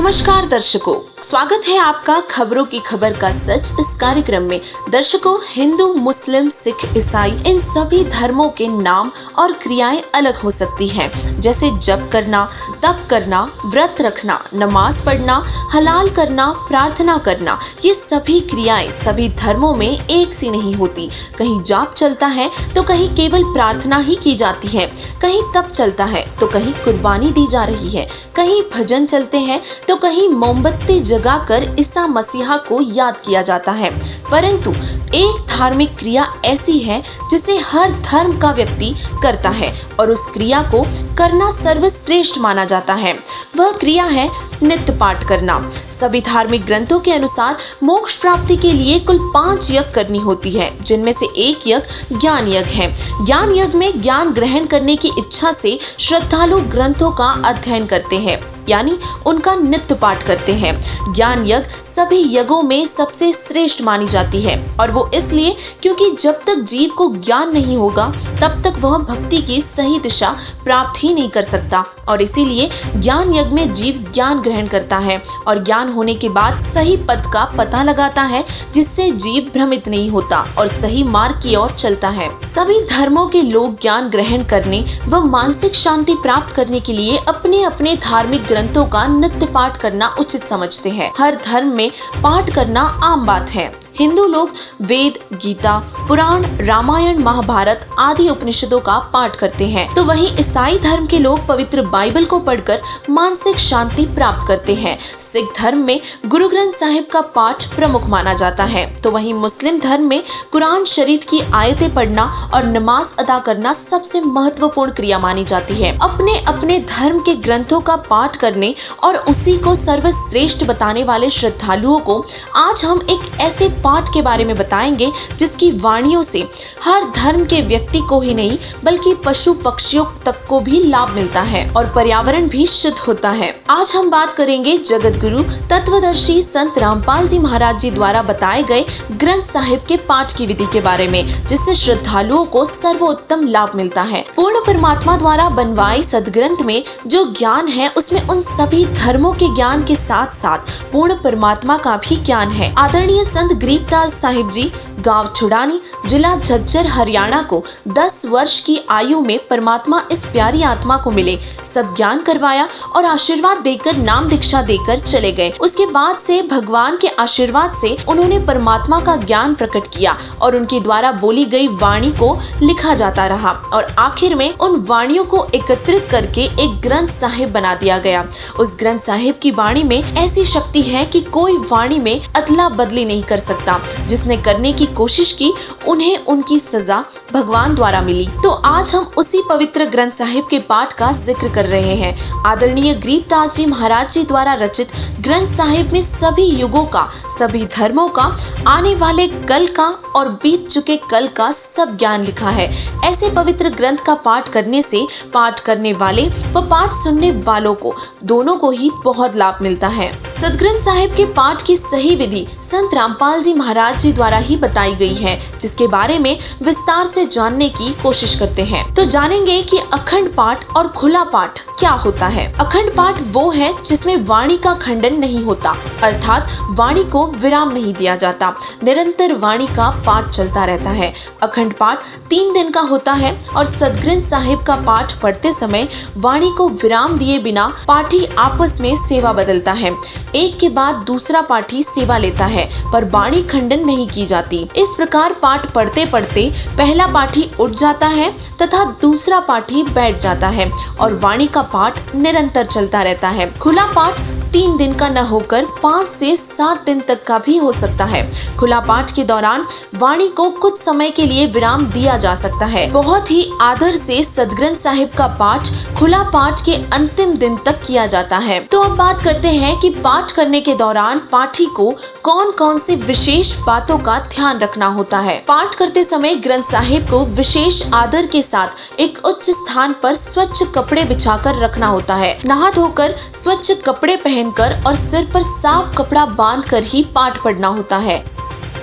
नमस्कार दर्शकों, स्वागत है आपका खबरों की खबर का सच इस कार्यक्रम में। दर्शकों, हिंदू, मुस्लिम, सिख, ईसाई इन सभी धर्मों के नाम और क्रियाएं अलग हो सकती हैं, जैसे जप करना, तप करना, व्रत रखना, नमाज पढ़ना, हलाल करना, प्रार्थना करना। ये सभी क्रियाएं सभी धर्मों में एक सी नहीं होती। कहीं जाप चलता है तो कहीं केवल प्रार्थना ही की जाती है, कहीं तप चलता है तो कहीं कुर्बानी दी जा रही है, कहीं भजन चलते हैं तो कहीं मोमबत्ती जगाकर ईसा मसीहा को याद किया जाता है। परंतु एक धार्मिक क्रिया ऐसी है जिसे हर धर्म का व्यक्ति करता है और उस क्रिया को करना सर्वश्रेष्ठ माना जाता है। वह क्रिया है नित्य पाठ करना। सभी धार्मिक ग्रंथों के अनुसार मोक्ष प्राप्ति के लिए कुल 5 यज्ञ करनी होती है, जिनमें से एक यज्ञ ज्ञान यज्ञ है। ज्ञान यज्ञ में ज्ञान ग्रहण करने की इच्छा से श्रद्धालु ग्रंथों का अध्ययन करते हैं, यानी उनका नित्य पाठ करते हैं। ज्ञान यज्ञ सभी यज्ञों में सबसे श्रेष्ठ मानी जाती है, और वो इसलिए क्योंकि जब तक जीव को ज्ञान नहीं होगा तब तक वह भक्ति की सही दिशा प्राप्त ही नहीं कर सकता। और इसीलिए ज्ञान यज्ञ में जीव ज्ञान ग्रहण करता है और ज्ञान होने के बाद सही पथ का पता लगाता है, जिससे जीव भ्रमित नहीं होता और सही मार्ग की ओर चलता है। सभी धर्मों के लोग ज्ञान ग्रहण करने व मानसिक शांति प्राप्त करने के लिए अपने अपने धार्मिक ग्रंथों का नित्य पाठ करना उचित समझते हैं। हर धर्म में पाठ करना आम बात है। हिंदू लोग वेद, गीता, पुराण, रामायण, महाभारत आदि उपनिषदों का पाठ करते हैं, तो वहीं ईसाई धर्म के लोग पवित्र बाइबल को पढ़कर मानसिक शांति प्राप्त करते हैं। सिख धर्म में गुरु ग्रंथ साहिब का पाठ प्रमुख माना जाता है, तो वहीं मुस्लिम धर्म में कुरान शरीफ की आयतें पढ़ना और नमाज अदा करना सबसे महत्वपूर्ण क्रिया मानी जाती है। अपने अपने धर्म के ग्रंथों का पाठ करने और उसी को सर्वश्रेष्ठ बताने वाले श्रद्धालुओं को आज हम एक ऐसे पाठ के बारे में बताएंगे जिसकी वाणियों से हर धर्म के व्यक्ति को ही नहीं बल्कि पशु पक्षियों तक को भी लाभ मिलता है और पर्यावरण भी शुद्ध होता है। आज हम बात करेंगे जगत गुरु तत्वदर्शी संत रामपाल जी महाराज जी द्वारा बताए गए ग्रंथ साहिब के पाठ की विधि के बारे में, जिससे श्रद्धालुओं को सर्वोत्तम लाभ मिलता है। पूर्ण परमात्मा द्वारा बनवाए सदग्रंथ में जो ज्ञान है उसमें उन सभी धर्मों के ज्ञान के साथ साथ पूर्ण परमात्मा का भी ज्ञान है। आदरणीय संत गरीबदास साहिब जी गांव छुड़ानी, जिला झज्जर, हरियाणा को 10 वर्ष की आयु में परमात्मा इस प्यारी आत्मा को मिले, सब ज्ञान करवाया और आशीर्वाद देकर नाम दीक्षा देकर चले गए। उसके बाद से भगवान के आशीर्वाद से उन्होंने परमात्मा का ज्ञान प्रकट किया और उनके द्वारा बोली गई वाणी को लिखा जाता रहा और आखिर में उन वाणियों को एकत्रित करके एक ग्रंथ साहिब बना दिया गया। उस ग्रंथ साहिब की वाणी में ऐसी शक्ति है कि कोई वाणी में अदला बदली नहीं कर सकता। जिसने करने की कोशिश की उन्हें उनकी सजा भगवान द्वारा मिली। तो आज हम उसी पवित्र ग्रंथ साहिब के पाठ का जिक्र कर रहे हैं। आदरणीय गरीबदास जी महाराज जी द्वारा रचित ग्रंथ साहिब में सभी युगों का, सभी धर्मों का, आने वाले कल का और बीत चुके कल का सब ज्ञान लिखा है। ऐसे पवित्र ग्रंथ का पाठ करने से पाठ करने वाले व पाठ सुनने वालों को दोनों को ही बहुत लाभ मिलता है। सदग्रंथ साहिब के पाठ की सही विधि संत रामपाल जी महाराज जी द्वारा ही बताई गई है, जिसके बारे में विस्तार से जानने की कोशिश करते हैं। तो जानेंगे कि अखंड पाठ और खुला पाठ क्या होता है। अखंड पाठ वो है जिसमें वाणी का खंडन नहीं होता, अर्थात वाणी को विराम नहीं दिया जाता, निरंतर वाणी का पाठ चलता रहता है। अखंड पाठ 3 दिन का होता है और सदग्रंथ साहिब का पाठ पढ़ते समय वाणी को विराम दिए बिना पाठी आपस में सेवा बदलता है। एक के बाद दूसरा पाठी सेवा लेता है पर वाणी खंडन नहीं की जाती। इस प्रकार पाठ पढ़ते पढ़ते पहला पाठी उठ जाता है तथा दूसरा पाठी बैठ जाता है और वाणी का पाठ निरंतर चलता रहता है। खुला पाठ 3 दिन का न होकर 5 से 7 दिन तक का भी हो सकता है। खुला पाठ के दौरान वाणी को कुछ समय के लिए विराम दिया जा सकता है। बहुत ही आदर से सदग्रंथ साहिब का पाठ खुला पाठ के अंतिम दिन तक किया जाता है। तो अब बात करते हैं कि पाठ करने के दौरान पाठी को कौन कौन से विशेष बातों का ध्यान रखना होता है। पाठ करते समय ग्रंथ साहिब को विशेष आदर के साथ एक उच्च स्थान पर स्वच्छ कपड़े बिछाकर रखना होता है। नहा धोकर स्वच्छ कपड़े पहनकर और सिर पर साफ कपड़ा बांधकर ही पाठ पढ़ना होता है।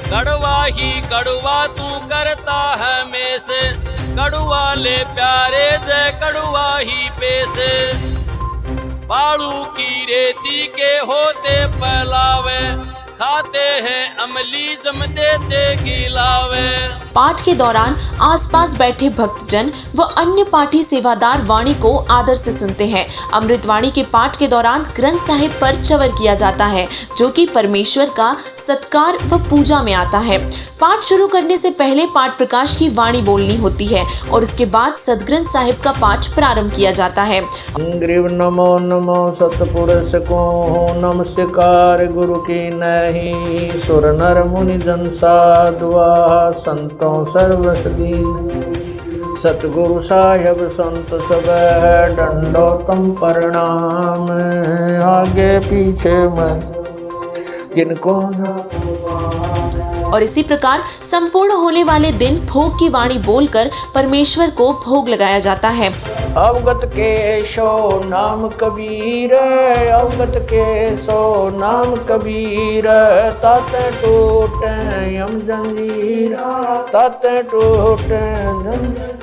कड़वा ही कड़वा तू करता है में से, कड़वा ले प्यारे जय कड़वा ही पे से। बालू की रेती के होते पहलावे, खाते हैं अमली जम देते गिलावे। पाठ के दौरान आसपास बैठे भक्तजन व अन्य पाठी सेवादार वाणी को आदर से सुनते हैं। अमृतवाणी के पाठ के दौरान ग्रंथ साहिब पर चवर किया जाता है, जो कि परमेश्वर का सत्कार व पूजा में आता है। पाठ शुरू करने से पहले पाठ प्रकाश की वाणी बोलनी होती है और उसके बाद सदग्रंथ साहिब का पाठ प्रारंभ किया जाता है। ग्रीव नमो नमो सतपुरुष को नमस्कार गुरु की नहीं, सुर नर मुनि जन साधुआ संतों सर्वसदी, सतगुरु साहेब संत सब दंडोतम प्रणाम, आगे पीछे मैं जिनको। और इसी प्रकार संपूर्ण होने वाले दिन भोग की वाणी बोलकर परमेश्वर को भोग लगाया जाता है। अवगत के सो नाम कबीर, अवगत के सो नाम कबीर, ताते टूटे यम जंजीर, ताते टूटे जंजीर।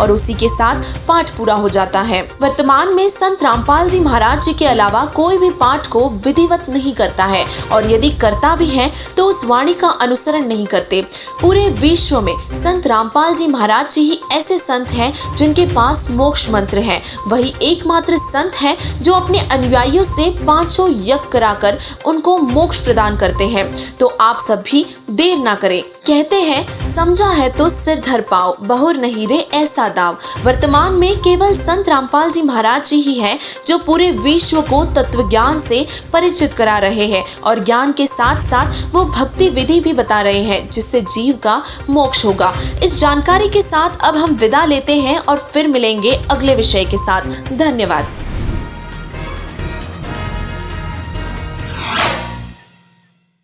और उसी के साथ पाठ पूरा हो जाता है। वर्तमान में संत रामपाल जी महाराज जी के अलावा कोई भी पाठ को विधिवत नहीं करता है और यदि करता भी है तो उस वाणी का अनुसरण नहीं करते। पूरे विश्व में संत रामपाल जी महाराज जी ही ऐसे संत हैं जिनके पास मोक्ष मंत्र है। वही एकमात्र संत है जो अपने अनुयायियों से 5 यज्ञ कराकर उनको मोक्ष प्रदान करते हैं। तो आप सब भी देर ना करें। कहते हैं समझा है तो सिर धर पाओ, बहुर नहीं रे ऐसा दाव। वर्तमान में केवल संत रामपाल जी महाराज जी ही हैं जो पूरे विश्व को तत्व ज्ञान से परिचित करा रहे हैं और ज्ञान के साथ साथ वो भक्ति विधि भी बता रहे हैं जिससे जीव का मोक्ष होगा। इस जानकारी के साथ अब हम विदा लेते हैं और फिर मिलेंगे अगले विषय के साथ। धन्यवाद।